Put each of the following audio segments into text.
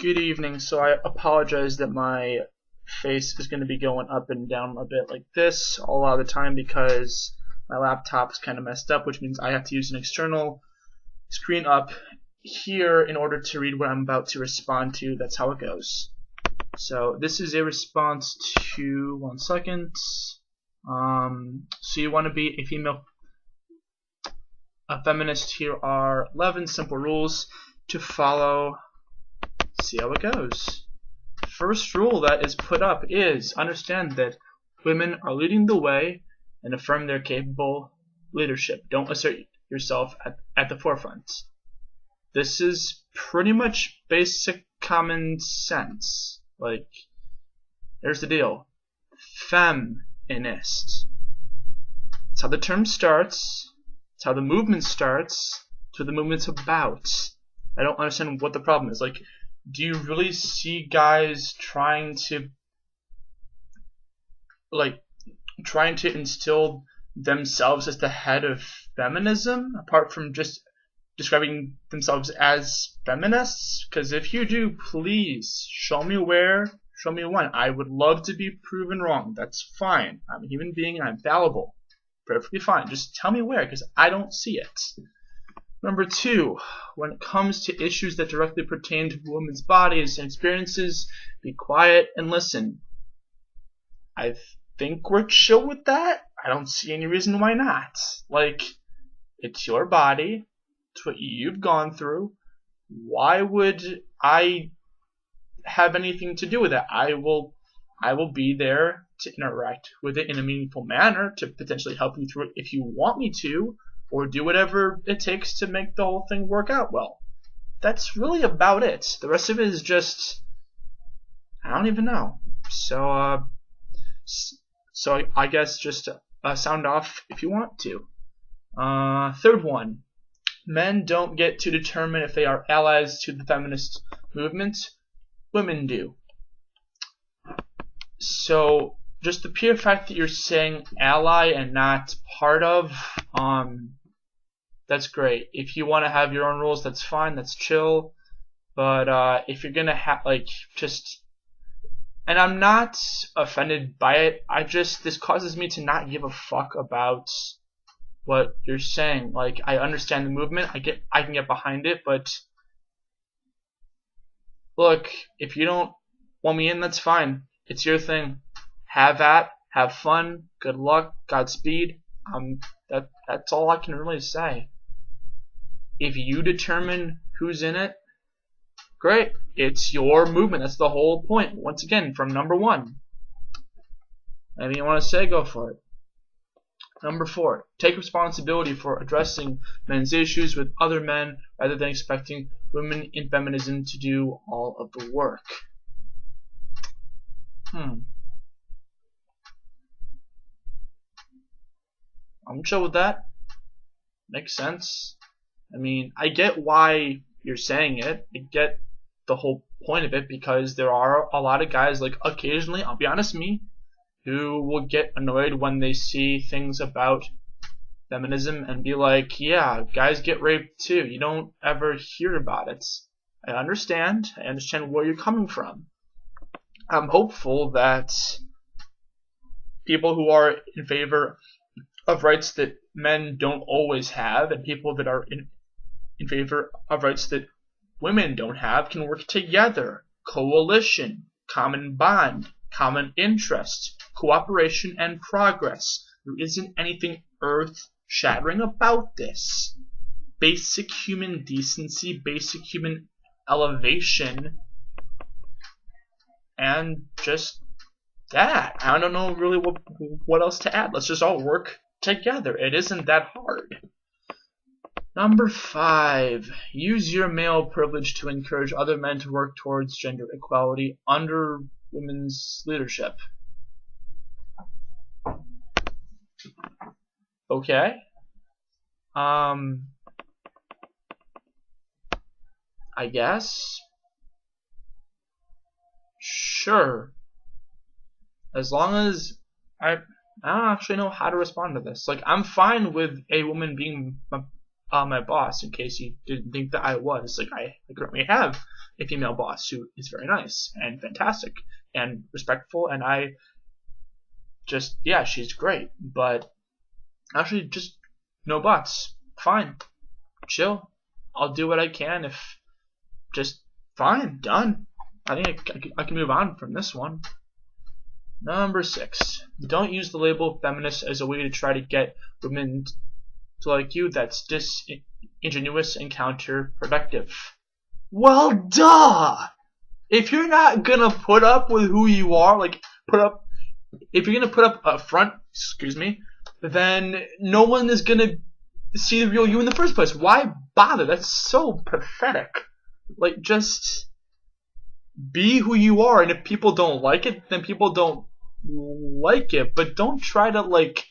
Good evening. So I apologize that my face is going to be going up and down a bit like this a lot of the time because my laptop is kind of messed up, which means I have to use an external screen up here in order to read what I'm about to respond to. That's how it goes. So this is a response to, one second. So you want to be a feminist. Here are 11 simple rules to follow. See how it goes. First rule that is put up is understand that women are leading the way and affirm their capable leadership. Don't assert yourself at the forefront. This is pretty much basic common sense. Like, here's the deal. Feminist. That's how the term starts. That's how the movement starts. That's what the movement's about. I don't understand what the problem is. Like, do you really see guys trying to instill themselves as the head of feminism, apart from just describing themselves as feminists? Because if you do, please show me where, show me when. I would love to be proven wrong. That's fine. I'm a human being and I'm fallible. Perfectly fine. Just tell me where, because I don't see it. Number 2, when it comes to issues that directly pertain to women's bodies and experiences, be quiet and listen. I think we're chill with that. I don't see any reason why not. Like, it's your body. It's what you've gone through. Why would I have anything to do with it? I will be there to interact with it in a meaningful manner, to potentially help you through it if you want me to, or do whatever it takes to make the whole thing work out well. That's really about it. The rest of it is just, I don't even know. So I guess just sound off if you want to. Third one, men don't get to determine if they are allies to the feminist movement. Women do. So just the pure fact that you're saying ally and not part of, that's great. If you want to have your own rules, that's fine. That's chill. But if you're gonna have and I'm not offended by it. This causes me to not give a fuck about what you're saying. Like, I understand the movement. I can get behind it. But look, if you don't want me in, that's fine. It's your thing. Have at. Have fun. Good luck. Godspeed. That's all I can really say. If you determine who's in it, great. It's your movement. That's the whole point. Once again, from number 1. Anything you want to say, go for it. Number 4, take responsibility for addressing men's issues with other men rather than expecting women in feminism to do all of the work. I'm chill with that. Makes sense. I mean, I get why you're saying it. I get the whole point of it, because there are a lot of guys, like, occasionally, I'll be honest, me, who will get annoyed when they see things about feminism and be like, yeah, guys get raped too. You don't ever hear about it. I understand where you're coming from. I'm hopeful that people who are in favor of rights that men don't always have, and people that are in favor of rights that women don't have, can work together. Coalition, common bond, common interest, cooperation, and progress. There isn't anything earth-shattering about this. Basic human decency, basic human elevation, and just that. I don't know really what else to add. Let's just all work together. It isn't that hard. Number 5, use your male privilege to encourage other men to work towards gender equality under women's leadership. Okay. I guess. Sure. As long as I don't actually know how to respond to this. Like, I'm fine with a woman being my boss, in case you didn't think that I was. Like, I currently have a female boss who is very nice and fantastic and respectful, and I just, yeah, she's great. But actually, just no buts. Fine, chill. I'll do what I can. If just fine, done. I think I can move on from this one. Number 6. Don't use the label feminist as a way to try to get women to like you. That's disingenuous and counterproductive. Well, duh! If you're not gonna put up with who you are, if you're gonna put up a front, then no one is gonna see the real you in the first place. Why bother? That's so pathetic. Like, just be who you are, and if people don't like it, then people don't like it. But don't try to, like,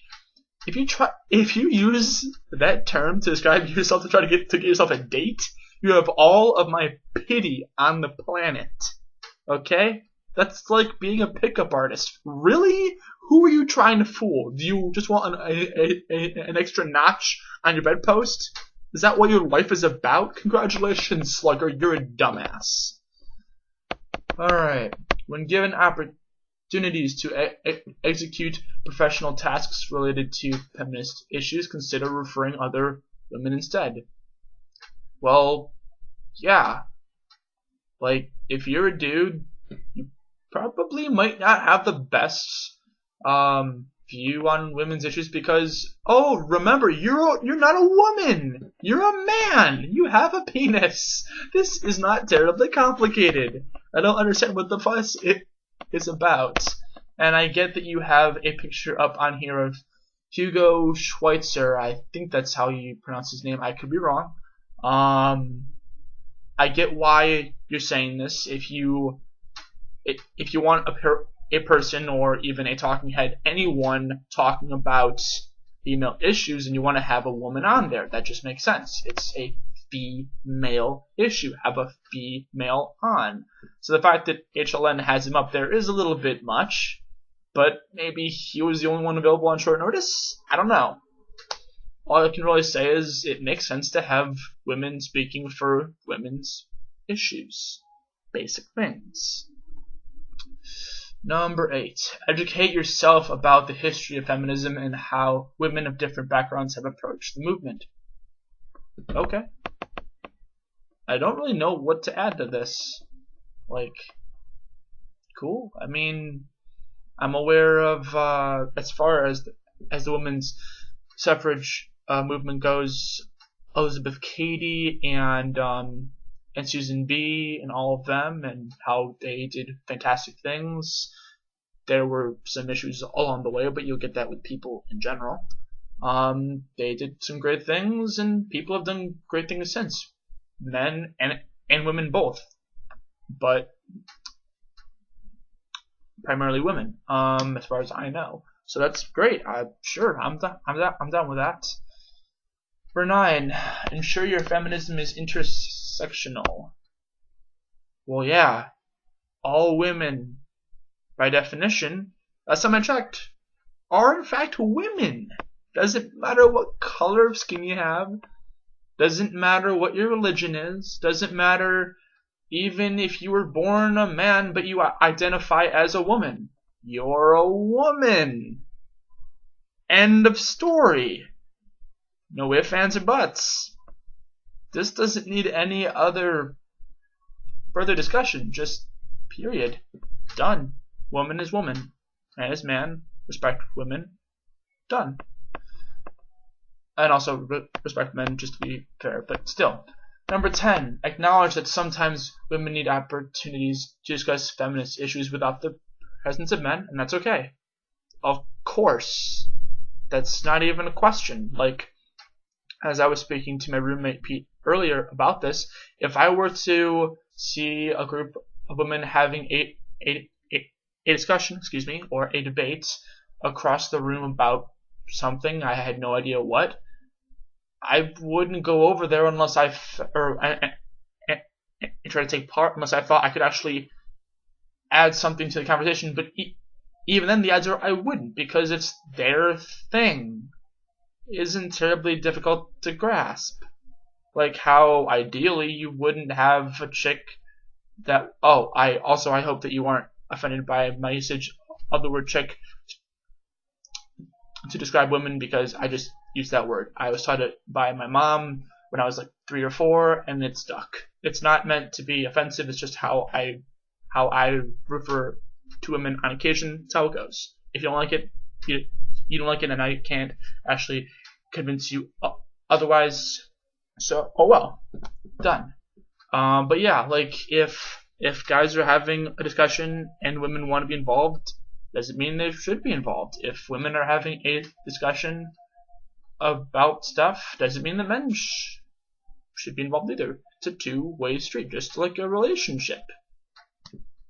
if you use that term to describe yourself to try to get yourself a date, you have all of my pity on the planet. Okay? That's like being a pickup artist. Really? Who are you trying to fool? Do you just want an extra notch on your bedpost? Is that what your life is about? Congratulations, Slugger, you're a dumbass. Alright. When given opportunities to execute professional tasks related to feminist issues, consider referring other women instead. Well, yeah. Like, if you're a dude, you probably might not have the best view on women's issues because, oh, remember, you're not a woman. You're a man. You have a penis. This is not terribly complicated. I don't understand what the fuss it is about. And I get that you have a picture up on here of Hugo Schweitzer. I think that's how you pronounce his name. I could be wrong. I get why you're saying this. If you want a person or even a talking head, anyone talking about female issues, and you want to have a woman on there, that just makes sense. It's a female issue. Have a female on. So the fact that HLN has him up there is a little bit much, but maybe he was the only one available on short notice? I don't know. All I can really say is it makes sense to have women speaking for women's issues. Basic things. Number 8. Educate yourself about the history of feminism and how women of different backgrounds have approached the movement. Okay. I don't really know what to add to this. Like, cool. I mean, I'm aware of, as far as the women's suffrage movement goes, Elizabeth Cady and Susan B. and all of them, and how they did fantastic things. There were some issues along the way, but you'll get that with people in general. They did some great things, and people have done great things since. Men and women both. But primarily women, as far as I know. So that's great. I'm done with that. For 9, ensure your feminism is intersectional. Well, yeah, all women, by definition, last time I checked, are in fact women. Doesn't matter what color of skin you have. Doesn't matter what your religion is. Doesn't matter even if you were born a man but you identify as a woman. You're a woman. End of story. No ifs, ands, or buts. This doesn't need any other further discussion. Just period. Done. Woman is woman. Man is man. Respect women. Done. And also respect men, just to be fair, but still. Number 10. Acknowledge that sometimes women need opportunities to discuss feminist issues without the presence of men, and that's okay. Of course. That's not even a question. Like, as I was speaking to my roommate Pete earlier about this, if I were to see a group of women having a discussion, or a debate across the room about something, I had no idea what, I wouldn't go over there unless I try to take part, unless I thought I could actually add something to the conversation. But even then, the odds are I wouldn't, because it's their thing. Isn't terribly difficult to grasp. Like how ideally you wouldn't have a chick that I hope that you aren't offended by my usage of the word chick to describe women, because I just use that word. I was taught it by my mom when I was like 3 or 4, and it stuck. It's not meant to be offensive. It's just how I refer to women on occasion. That's how it goes. If you don't like it, you don't like it, and I can't actually convince you otherwise. So, oh well, done. But yeah, like if guys are having a discussion and women want to be involved, doesn't mean they should be involved. If women are having a discussion about stuff, doesn't mean that men should be involved either. It's a two-way street, just like a relationship.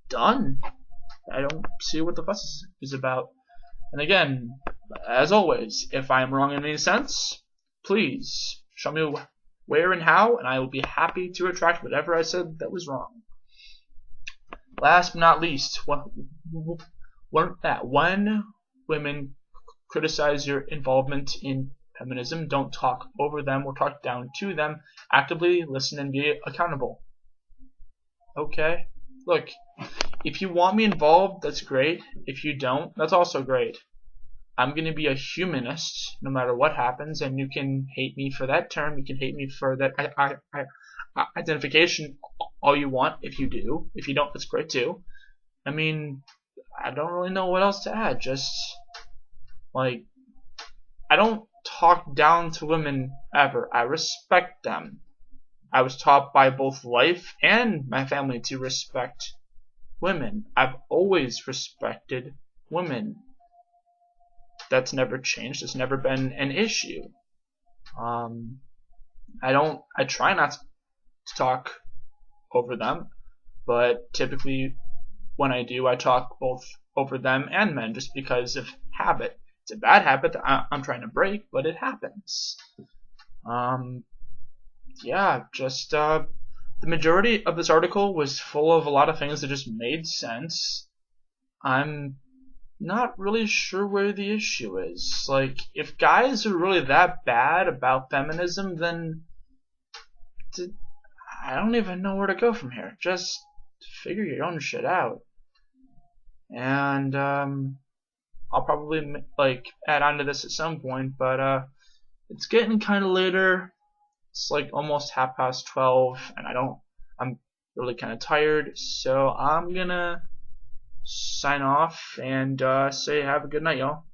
Done. I don't see what the fuss is about. And again, as always, if I am wrong in any sense, please show me where and how, and I will be happy to retract whatever I said that was wrong. Last but not least, when women criticize your involvement in feminism, don't talk over them or talk down to them. Actively listen and be accountable. Okay? Look, if you want me involved, that's great. If you don't, that's also great. I'm going to be a humanist no matter what happens, and you can hate me for that term. You can hate me for that identification all you want. If you do. If you don't, that's great too. I mean, I don't really know what else to add. Just, like, I don't talk down to women ever. I respect them. I was taught by both life and my family to respect women. I've always respected women. That's never changed. It's never been an issue. I try not to talk over them, but typically when I do, I talk both over them and men just because of habit. It's a bad habit that I'm trying to break, but it happens. Yeah, just the majority of this article was full of a lot of things that just made sense. I'm not really sure where the issue is. Like, if guys are really that bad about feminism, then I don't even know where to go from here. Just figure your own shit out. And I'll probably like add on to this at some point, but it's getting kind of later. It's like almost 12:30, and I'm really kind of tired, so I'm gonna sign off and say have a good night, y'all.